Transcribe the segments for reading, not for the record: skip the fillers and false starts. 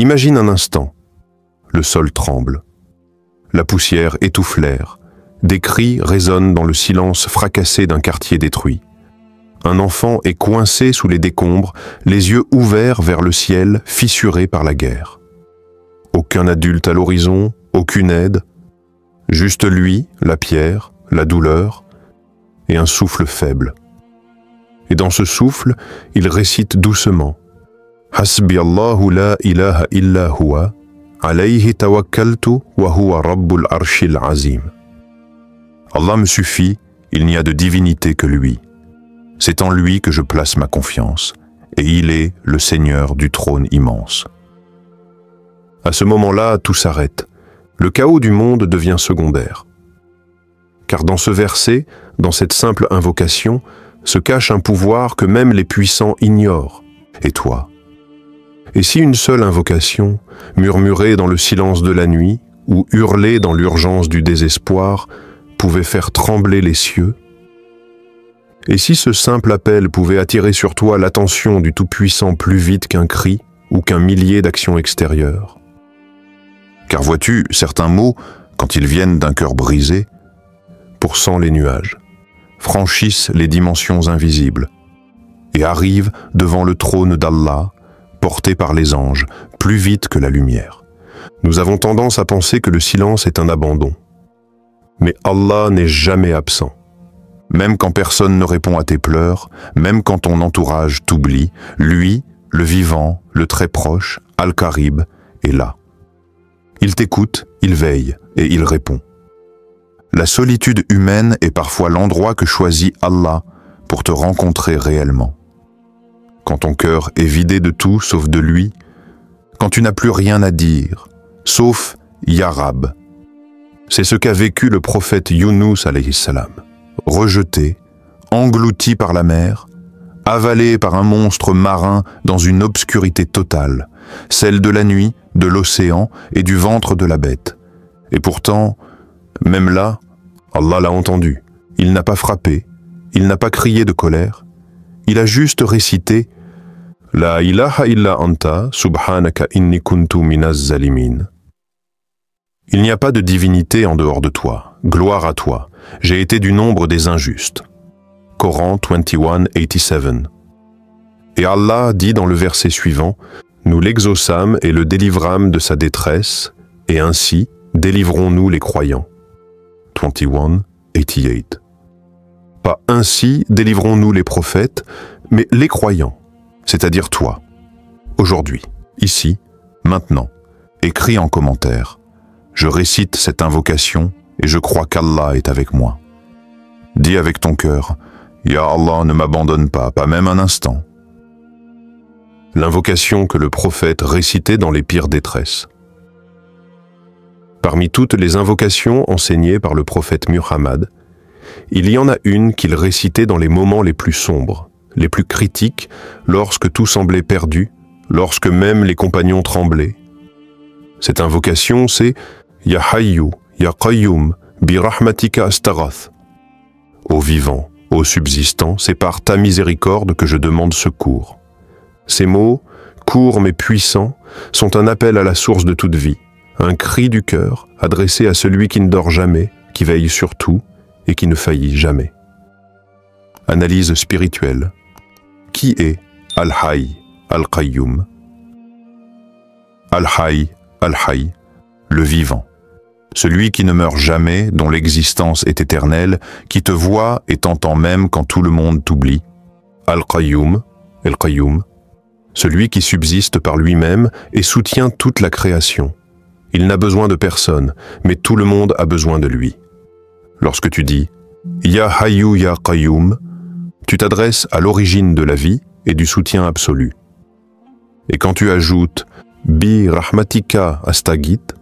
Imagine un instant. Le sol tremble. La poussière étouffe l'air. Des cris résonnent dans le silence fracassé d'un quartier détruit. Un enfant est coincé sous les décombres, les yeux ouverts vers le ciel fissuré par la guerre. Aucun adulte à l'horizon, aucune aide. Juste lui, la pierre, la douleur et un souffle faible. Et dans ce souffle, il récite doucement « Hasbi Allahu la ilaha illa huwa, alayhi tawakkaltu wa huwa rabbul arshil azim » Allah me suffit, il n'y a de divinité que lui. C'est en lui que je place ma confiance, et il est le Seigneur du trône immense. À ce moment-là, tout s'arrête. Le chaos du monde devient secondaire. Car dans ce verset, dans cette simple invocation, se cache un pouvoir que même les puissants ignorent. Et toi? Et si une seule invocation, murmurée dans le silence de la nuit, ou hurlée dans l'urgence du désespoir, pouvait faire trembler les cieux? Et si ce simple appel pouvait attirer sur toi l'attention du Tout-Puissant plus vite qu'un cri ou qu'un millier d'actions extérieures? Car vois-tu, certains mots, quand ils viennent d'un cœur brisé, pourcent les nuages, franchissent les dimensions invisibles et arrivent devant le trône d'Allah, portés par les anges, plus vite que la lumière. Nous avons tendance à penser que le silence est un abandon. Mais Allah n'est jamais absent. Même quand personne ne répond à tes pleurs, même quand ton entourage t'oublie, lui, le vivant, le très proche, Al-Karib, est là. Il t'écoute, il veille et il répond. La solitude humaine est parfois l'endroit que choisit Allah pour te rencontrer réellement. Quand ton cœur est vidé de tout sauf de lui, quand tu n'as plus rien à dire, sauf Ya Rab. C'est ce qu'a vécu le prophète Younous alayhi salam. Rejeté, englouti par la mer, avalé par un monstre marin dans une obscurité totale, celle de la nuit, de l'océan et du ventre de la bête. Et pourtant, même là, Allah l'a entendu. Il n'a pas frappé, il n'a pas crié de colère, il a juste récité « La ilaha illa anta, subhanaka inni kuntu minaz zalimin ». Il n'y a pas de divinité en dehors de toi, gloire à toi, j'ai été du nombre des injustes. Coran 21:87. Et Allah dit dans le verset suivant, nous l'exaucâmes et le délivrâmes de sa détresse, et ainsi délivrons-nous les croyants. 21:88. Pas ainsi délivrons-nous les prophètes, mais les croyants, c'est-à-dire toi, aujourd'hui, ici, maintenant. Écris en commentaire. Je récite cette invocation et je crois qu'Allah est avec moi. Dis avec ton cœur, Ya Allah ne m'abandonne pas, pas même un instant. L'invocation que le prophète récitait dans les pires détresses. Parmi toutes les invocations enseignées par le prophète Muhammad, il y en a une qu'il récitait dans les moments les plus sombres, les plus critiques, lorsque tout semblait perdu, lorsque même les compagnons tremblaient. Cette invocation, c'est Ya Hayyu, Ya Qayyum, Bi Rahmatika Astaghath. Ô vivant, ô subsistant, c'est par ta miséricorde que je demande secours. Ces mots, courts mais puissants, sont un appel à la source de toute vie, un cri du cœur adressé à celui qui ne dort jamais, qui veille sur tout et qui ne faillit jamais. Analyse spirituelle. Qui est Al-Hayy, Al-Qayyum? Al-Hayy, Al-Hayy, le vivant. Celui qui ne meurt jamais, dont l'existence est éternelle, qui te voit et t'entend même quand tout le monde t'oublie. Al-Qayyum, Al-Qayyum, celui qui subsiste par lui-même et soutient toute la création. Il n'a besoin de personne, mais tout le monde a besoin de lui. Lorsque tu dis « Ya Hayyu Ya Qayyum », tu t'adresses à l'origine de la vie et du soutien absolu. Et quand tu ajoutes « Bi Rahmatika Astaghith »,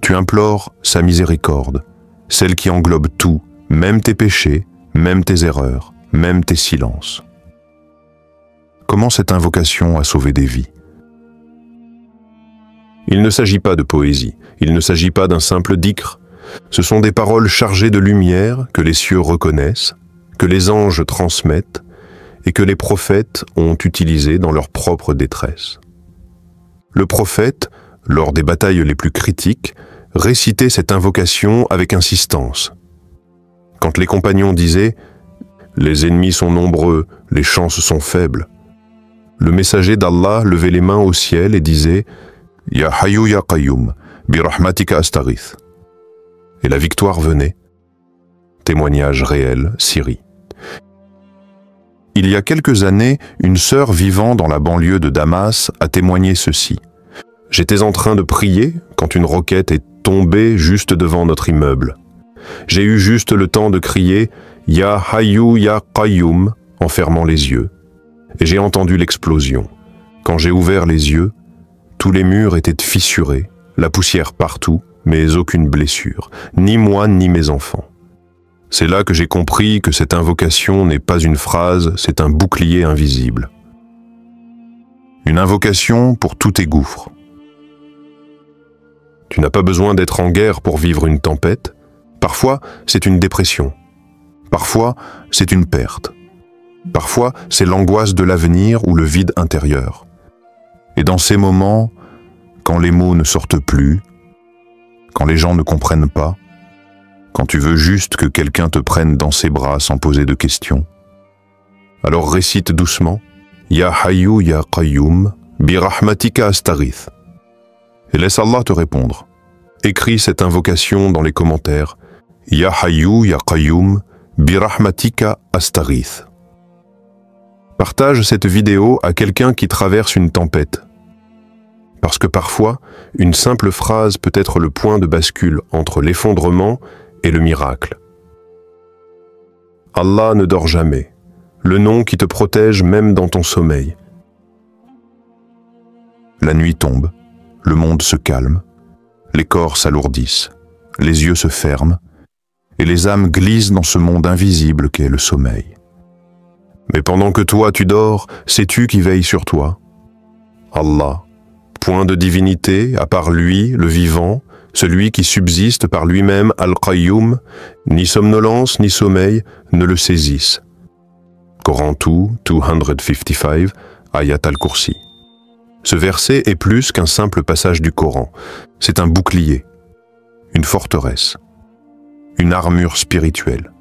tu implores sa miséricorde, celle qui englobe tout, même tes péchés, même tes erreurs, même tes silences. Comment cette invocation a sauvé des vies? Il ne s'agit pas de poésie, il ne s'agit pas d'un simple dhikr. Ce sont des paroles chargées de lumière que les cieux reconnaissent, que les anges transmettent et que les prophètes ont utilisées dans leur propre détresse. Le prophète, lors des batailles les plus critiques, récitait cette invocation avec insistance. Quand les compagnons disaient « Les ennemis sont nombreux, les chances sont faibles », le messager d'Allah levait les mains au ciel et disait « Ya Hayyu Ya Qayyum, bi rahmatika astaghith » et la victoire venait. Témoignage réel, Syrie. Il y a quelques années, une sœur vivant dans la banlieue de Damas a témoigné ceci. « J'étais en train de prier quand une roquette est tombée juste devant notre immeuble. J'ai eu juste le temps de crier « Ya Hayyu Ya Qayyum » en fermant les yeux. Et j'ai entendu l'explosion. Quand j'ai ouvert les yeux, tous les murs étaient fissurés, la poussière partout, mais aucune blessure, ni moi ni mes enfants. C'est là que j'ai compris que cette invocation n'est pas une phrase, c'est un bouclier invisible. Une invocation pour tous tes gouffres. Tu n'as pas besoin d'être en guerre pour vivre une tempête. Parfois, c'est une dépression. Parfois, c'est une perte. Parfois, c'est l'angoisse de l'avenir ou le vide intérieur. Et dans ces moments, quand les mots ne sortent plus, quand les gens ne comprennent pas, quand tu veux juste que quelqu'un te prenne dans ses bras sans poser de questions, alors récite doucement « Ya Hayyu Ya Qayyum, bi rahmatika astaghith » et laisse Allah te répondre. Écris cette invocation dans les commentaires « Ya Hayyu Ya Qayyum, bi rahmatika astaghith » Partage cette vidéo à quelqu'un qui traverse une tempête. Parce que parfois, une simple phrase peut être le point de bascule entre l'effondrement et le miracle. Allah ne dort jamais, le nom qui te protège même dans ton sommeil. La nuit tombe, le monde se calme, les corps s'alourdissent, les yeux se ferment, et les âmes glissent dans ce monde invisible qu'est le sommeil. Mais pendant que toi tu dors, sais-tu qui veille sur toi? Allah, point de divinité, à part lui, le vivant, celui qui subsiste par lui-même Al-Qayyum, ni somnolence ni sommeil ne le saisissent. Coran 255, Ayat al-Kursi. Ce verset est plus qu'un simple passage du Coran. C'est un bouclier, une forteresse, une armure spirituelle.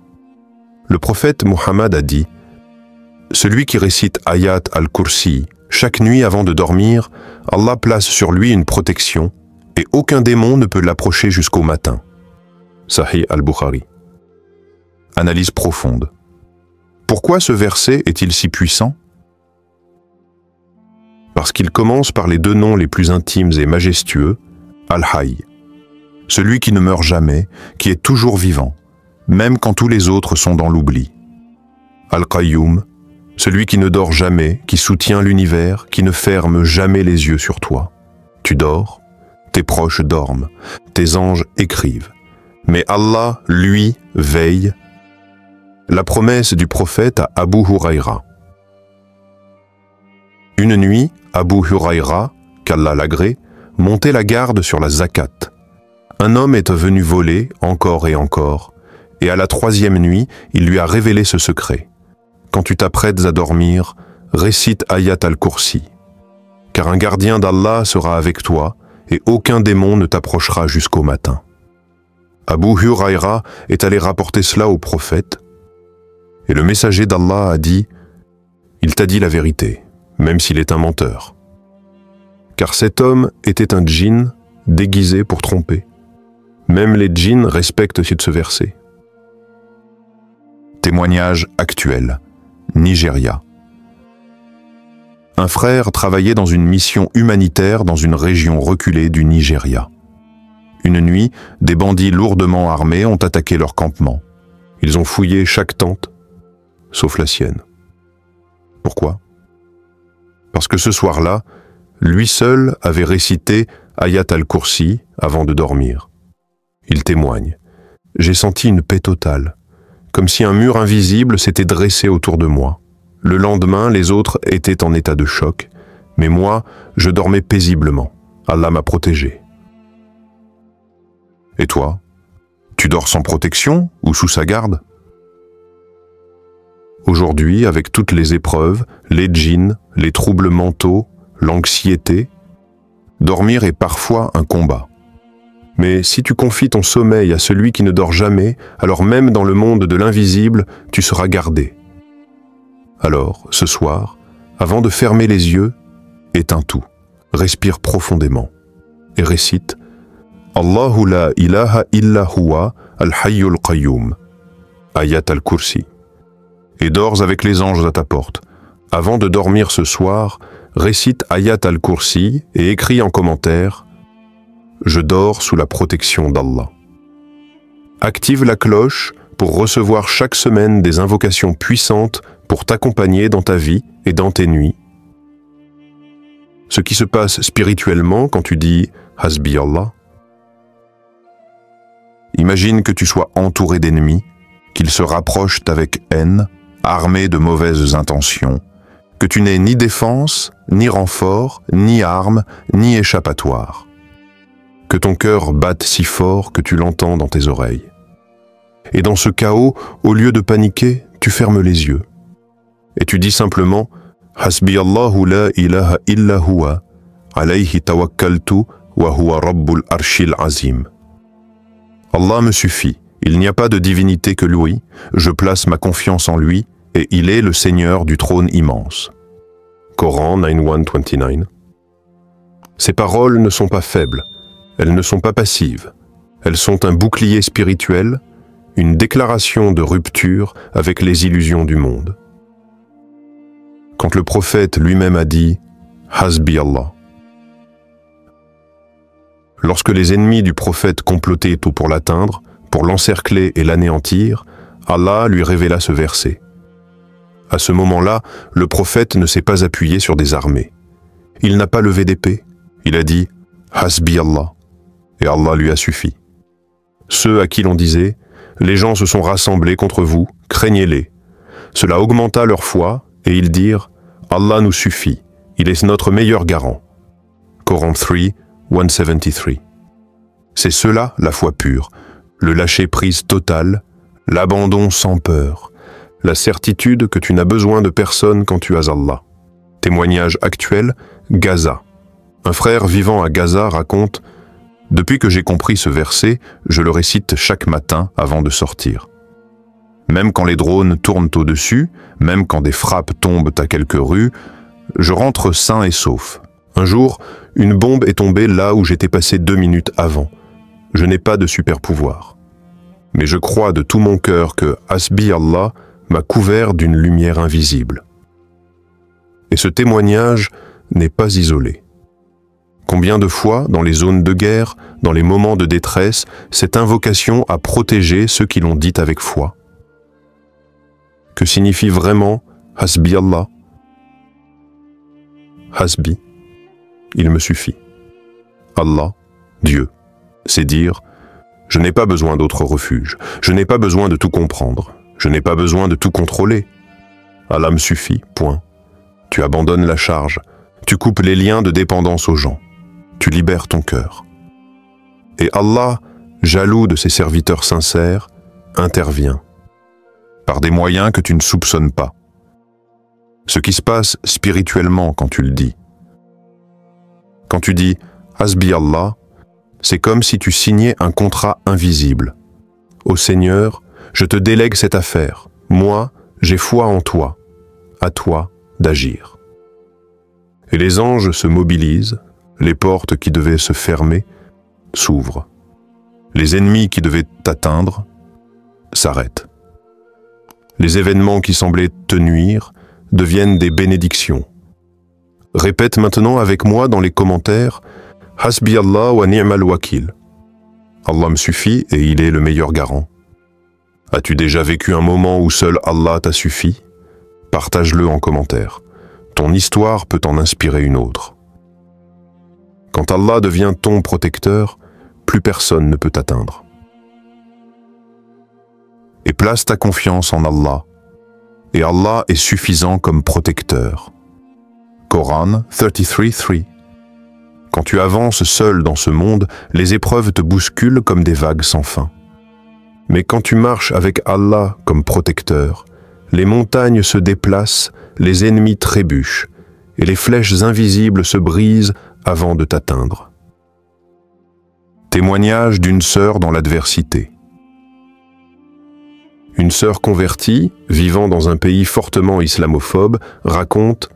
Le prophète Muhammad a dit « Celui qui récite Ayat al-Kursi chaque nuit avant de dormir, Allah place sur lui une protection et aucun démon ne peut l'approcher jusqu'au matin. » Sahih al-Bukhari. Analyse profonde. Pourquoi ce verset est-il si puissant? Parce qu'il commence par les deux noms les plus intimes et majestueux, Al-Hayy, celui qui ne meurt jamais, qui est toujours vivant, même quand tous les autres sont dans l'oubli. Al-Qayyum, celui qui ne dort jamais, qui soutient l'univers, qui ne ferme jamais les yeux sur toi. Tu dors, tes proches dorment, tes anges écrivent. Mais Allah, lui, veille. La promesse du prophète à Abu Huraïra. Une nuit, Abu Huraïra, qu'Allah l'agrée, montait la garde sur la zakat. Un homme est venu voler encore et encore, et à la troisième nuit, il lui a révélé ce secret. Quand tu t'apprêtes à dormir, récite Ayat al-Kursi, car un gardien d'Allah sera avec toi et aucun démon ne t'approchera jusqu'au matin. Abu Huraïra est allé rapporter cela au prophète, et le messager d'Allah a dit « Il t'a dit la vérité, même s'il est un menteur. » Car cet homme était un djinn déguisé pour tromper. Même les djinns respectent ce verset. Témoignage actuel. Nigeria. Un frère travaillait dans une mission humanitaire dans une région reculée du Nigeria. Une nuit, des bandits lourdement armés ont attaqué leur campement. Ils ont fouillé chaque tente, sauf la sienne. Pourquoi? Parce que ce soir-là, lui seul avait récité Ayat al-Kursi avant de dormir. Il témoigne. J'ai senti une paix totale, comme si un mur invisible s'était dressé autour de moi. Le lendemain, les autres étaient en état de choc, mais moi, je dormais paisiblement. Allah m'a protégé. Et toi? Tu dors sans protection ou sous sa garde? Aujourd'hui, avec toutes les épreuves, les djinns, les troubles mentaux, l'anxiété, Dormir est parfois un combat. Mais si tu confies ton sommeil à celui qui ne dort jamais, alors même dans le monde de l'invisible, tu seras gardé. Alors, ce soir, avant de fermer les yeux, éteins tout, respire profondément et récite Allahu la ilaha illa huwa al-hayyul qayyum, ayat al-kursi, et dors avec les anges à ta porte. Avant de dormir ce soir, récite ayat al-kursi et écris en commentaire Je dors sous la protection d'Allah. Active la cloche pour recevoir chaque semaine des invocations puissantes pour t'accompagner dans ta vie et dans tes nuits. Ce qui se passe spirituellement quand tu dis « Hasbi Allah ». Imagine que tu sois entouré d'ennemis, qu'ils se rapprochent avec haine, armés de mauvaises intentions, que tu n'aies ni défense, ni renfort, ni arme, ni échappatoire. Que ton cœur batte si fort que tu l'entends dans tes oreilles. Et dans ce chaos, au lieu de paniquer, tu fermes les yeux. Et tu dis simplement « Hasbi Allahu la ilaha illa huwa, alayhi tawakkaltu wa huwa rabbul arshil azim ». Allah me suffit, il n'y a pas de divinité que lui, je place ma confiance en lui, et il est le Seigneur du trône immense. Coran 9:129. Ces paroles ne sont pas faibles, elles ne sont pas passives, elles sont un bouclier spirituel, une déclaration de rupture avec les illusions du monde. Quand le prophète lui-même a dit « Hasbi Allah », lorsque les ennemis du prophète complotaient pour l'atteindre, pour l'encercler et l'anéantir, Allah lui révéla ce verset. À ce moment-là, le prophète ne s'est pas appuyé sur des armées. Il n'a pas levé d'épée. Il a dit « Hasbi Allah » et Allah lui a suffi. Ceux à qui l'on disait « Les gens se sont rassemblés contre vous, craignez-les ». Cela augmenta leur foi et ils dirent « Allah nous suffit, il est notre meilleur garant ». Coran 3:173. C'est cela la foi pure, le lâcher-prise total, l'abandon sans peur, la certitude que tu n'as besoin de personne quand tu as Allah. Témoignage actuel, Gaza. Un frère vivant à Gaza raconte « Depuis que j'ai compris ce verset, je le récite chaque matin avant de sortir. Même quand les drones tournent au-dessus, même quand des frappes tombent à quelques rues, je rentre sain et sauf. Un jour, une bombe est tombée là où j'étais passé 2 minutes avant. Je n'ai pas de super pouvoir. Mais je crois de tout mon cœur que Hasbi Allah m'a couvert d'une lumière invisible. » Et ce témoignage n'est pas isolé. Combien de fois, dans les zones de guerre, dans les moments de détresse, cette invocation a protégé ceux qui l'ont dite avec foi? Que signifie vraiment Hasbi Allah? Hasbi, il me suffit. Allah, Dieu, c'est dire « Je n'ai pas besoin d'autre refuge, je n'ai pas besoin de tout comprendre, je n'ai pas besoin de tout contrôler. Allah me suffit, point. Tu abandonnes la charge, tu coupes les liens de dépendance aux gens, tu libères ton cœur. Et Allah, jaloux de ses serviteurs sincères, intervient, par des moyens que tu ne soupçonnes pas. Ce qui se passe spirituellement quand tu le dis. Quand tu dis « Hasbi Allah », c'est comme si tu signais un contrat invisible. « Ô Seigneur, je te délègue cette affaire. Moi, j'ai foi en toi. À toi d'agir. » Et les anges se mobilisent, les portes qui devaient se fermer s'ouvrent. Les ennemis qui devaient t'atteindre s'arrêtent. Les événements qui semblaient te nuire deviennent des bénédictions. Répète maintenant avec moi dans les commentaires « Hasbi Allah wa ni'mal wakil ». Allah me suffit et il est le meilleur garant. As-tu déjà vécu un moment où seul Allah t'a suffi? Partage-le en commentaire. Ton histoire peut en inspirer une autre. Quand Allah devient ton protecteur, plus personne ne peut t'atteindre. Et place ta confiance en Allah. Et Allah est suffisant comme protecteur. Coran 33:3. Quand tu avances seul dans ce monde, les épreuves te bousculent comme des vagues sans fin. Mais quand tu marches avec Allah comme protecteur, les montagnes se déplacent, les ennemis trébuchent, et les flèches invisibles se brisent avant de t'atteindre. Témoignage d'une sœur dans l'adversité. Une sœur convertie, vivant dans un pays fortement islamophobe, raconte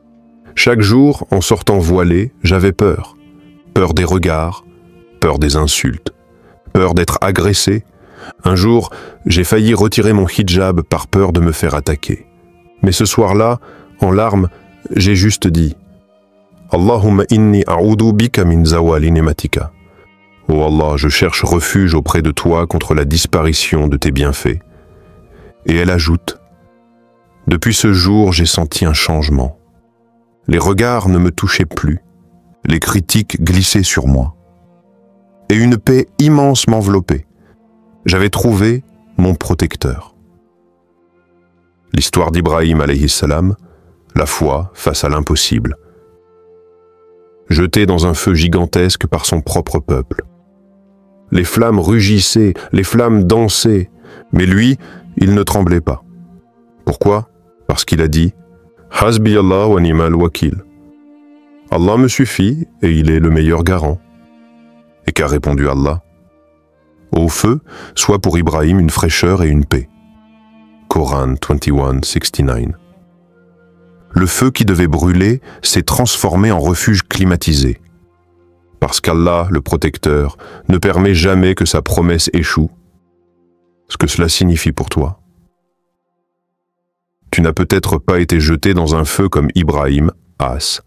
« Chaque jour, en sortant voilée, j'avais peur. Peur des regards, peur des insultes, peur d'être agressée. Un jour, j'ai failli retirer mon hijab par peur de me faire attaquer. Mais ce soir-là, en larmes, j'ai juste dit « Allahumma inni a'udhu bika min zawali ni'matika » Oh Allah, je cherche refuge auprès de toi contre la disparition de tes bienfaits. Et elle ajoute « Depuis ce jour, j'ai senti un changement. Les regards ne me touchaient plus, les critiques glissaient sur moi. Et une paix immense m'enveloppait. J'avais trouvé mon protecteur. » L'histoire d'Ibrahim alayhi salam, la foi face à l'impossible. Jeté dans un feu gigantesque par son propre peuple. Les flammes rugissaient, les flammes dansaient, mais lui, il ne tremblait pas. Pourquoi? Parce qu'il a dit « Hasbi Allah wa ni'mal wakil ». Allah me suffit et il est le meilleur garant. Et qu'a répondu Allah? Au feu, soit pour Ibrahim une fraîcheur et une paix. Coran 21:69. Le feu qui devait brûler s'est transformé en refuge climatisé. Parce qu'Allah, le protecteur, ne permet jamais que sa promesse échoue. Ce que cela signifie pour toi. Tu n'as peut-être pas été jeté dans un feu comme Ibrahim, As,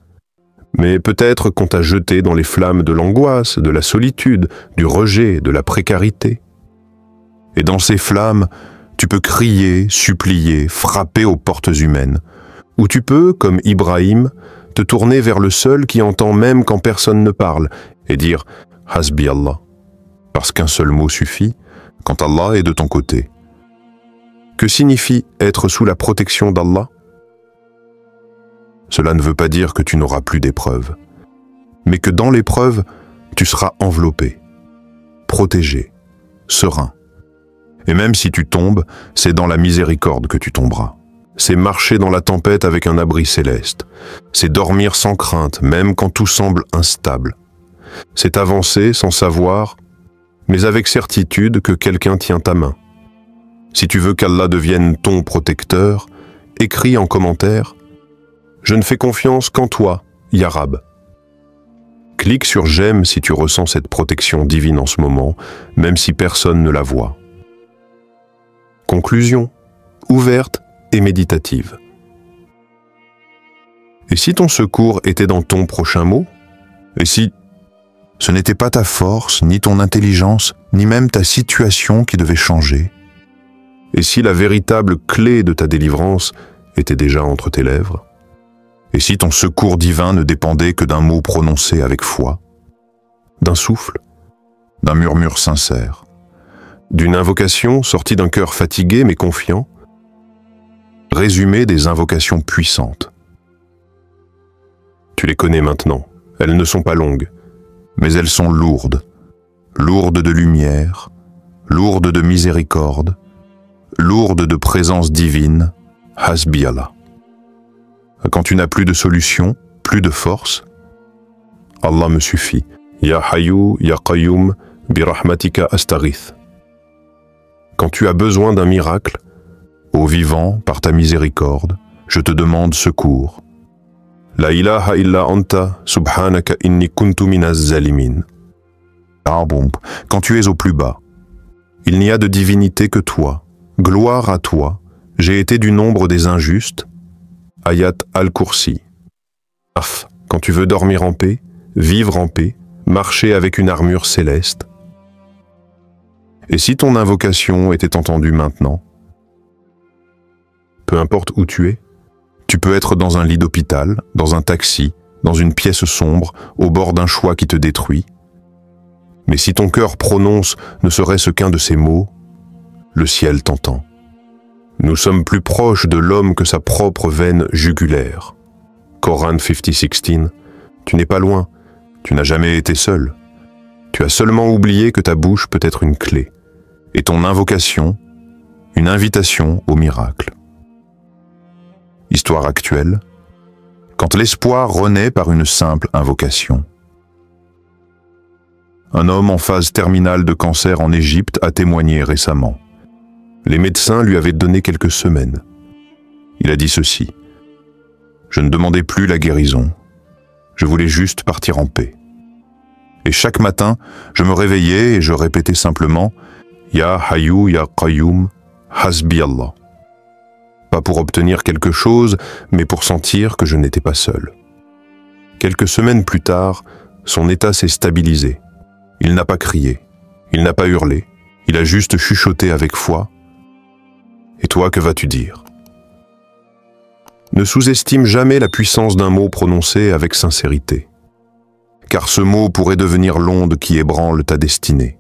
mais peut-être qu'on t'a jeté dans les flammes de l'angoisse, de la solitude, du rejet, de la précarité. Et dans ces flammes, tu peux crier, supplier, frapper aux portes humaines, ou tu peux, comme Ibrahim, te tourner vers le seul qui entend même quand personne ne parle, et dire « Hasbi Allah », parce qu'un seul mot suffit, quand Allah est de ton côté. Que signifie être sous la protection d'Allah? Cela ne veut pas dire que tu n'auras plus d'épreuves, mais que dans l'épreuve, tu seras enveloppé, protégé, serein. Et même si tu tombes, c'est dans la miséricorde que tu tomberas. C'est marcher dans la tempête avec un abri céleste. C'est dormir sans crainte, même quand tout semble instable. C'est avancer sans savoir, mais avec certitude que quelqu'un tient ta main. Si tu veux qu'Allah devienne ton protecteur, écris en commentaire « Je ne fais confiance qu'en toi, Ya Rab ». Clique sur « J'aime » si tu ressens cette protection divine en ce moment, même si personne ne la voit. Conclusion, ouverte et méditative. Et si ton secours était dans ton prochain mot? Et si ce n'était pas ta force, ni ton intelligence, ni même ta situation qui devait changer? Et si la véritable clé de ta délivrance était déjà entre tes lèvres? Et si ton secours divin ne dépendait que d'un mot prononcé avec foi, d'un souffle, d'un murmure sincère, d'une invocation sortie d'un cœur fatigué mais confiant, résumé des invocations puissantes. Tu les connais maintenant, elles ne sont pas longues, mais elles sont lourdes, lourdes de lumière, lourdes de miséricorde, lourdes de présence divine, Hasbi Allah. Quand tu n'as plus de solution, plus de force, Allah me suffit. Ya Hayyu, Ya Qayyum, bi rahmatika astaghith. Quand tu as besoin d'un miracle, ô vivant, par ta miséricorde, je te demande secours. La ilaha illa anta, subhanaka inni kuntu minaz zalimin. Ah bon, quand tu es au plus bas, il n'y a de divinité que toi. Gloire à toi, j'ai été du nombre des injustes. Ayat al-Kursi. Quand tu veux dormir en paix, vivre en paix, marcher avec une armure céleste. Et si ton invocation était entendue maintenant? Peu importe où tu es, tu peux être dans un lit d'hôpital, dans un taxi, dans une pièce sombre, au bord d'un choix qui te détruit. Mais si ton cœur prononce ne serait-ce qu'un de ces mots, le ciel t'entend. Nous sommes plus proches de l'homme que sa propre veine jugulaire. Coran 50:16, tu n'es pas loin, tu n'as jamais été seul. Tu as seulement oublié que ta bouche peut être une clé, et ton invocation, une invitation au miracle. Histoire actuelle, quand l'espoir renaît par une simple invocation. Un homme en phase terminale de cancer en Égypte a témoigné récemment. Les médecins lui avaient donné quelques semaines. Il a dit ceci: « Je ne demandais plus la guérison. Je voulais juste partir en paix. Et chaque matin, je me réveillais et je répétais simplement « Ya Hayyu Ya Qayyum, Hasbi Allah ». Pas pour obtenir quelque chose, mais pour sentir que je n'étais pas seul. Quelques semaines plus tard, son état s'est stabilisé. Il n'a pas crié, il n'a pas hurlé, il a juste chuchoté avec foi. Et toi, que vas-tu dire? Ne sous-estime jamais la puissance d'un mot prononcé avec sincérité, car ce mot pourrait devenir l'onde qui ébranle ta destinée.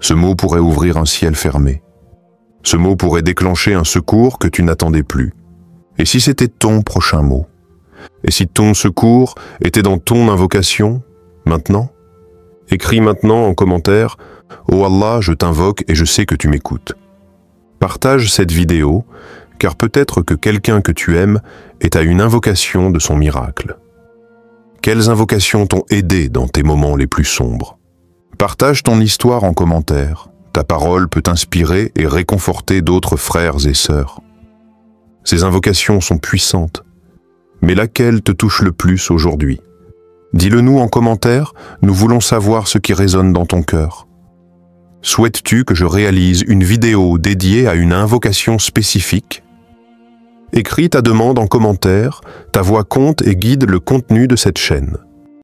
Ce mot pourrait ouvrir un ciel fermé. Ce mot pourrait déclencher un secours que tu n'attendais plus. Et si c'était ton prochain mot? Et si ton secours était dans ton invocation, maintenant? Écris maintenant en commentaire « Oh Allah, je t'invoque et je sais que tu m'écoutes ». Partage cette vidéo, car peut-être que quelqu'un que tu aimes est à une invocation de son miracle. Quelles invocations t'ont aidé dans tes moments les plus sombres? Partage ton histoire en commentaire. Ta parole peut inspirer et réconforter d'autres frères et sœurs. Ces invocations sont puissantes, mais laquelle te touche le plus aujourd'hui? Dis-le nous en commentaire, nous voulons savoir ce qui résonne dans ton cœur. Souhaites-tu que je réalise une vidéo dédiée à une invocation spécifique? Écris ta demande en commentaire, ta voix compte et guide le contenu de cette chaîne.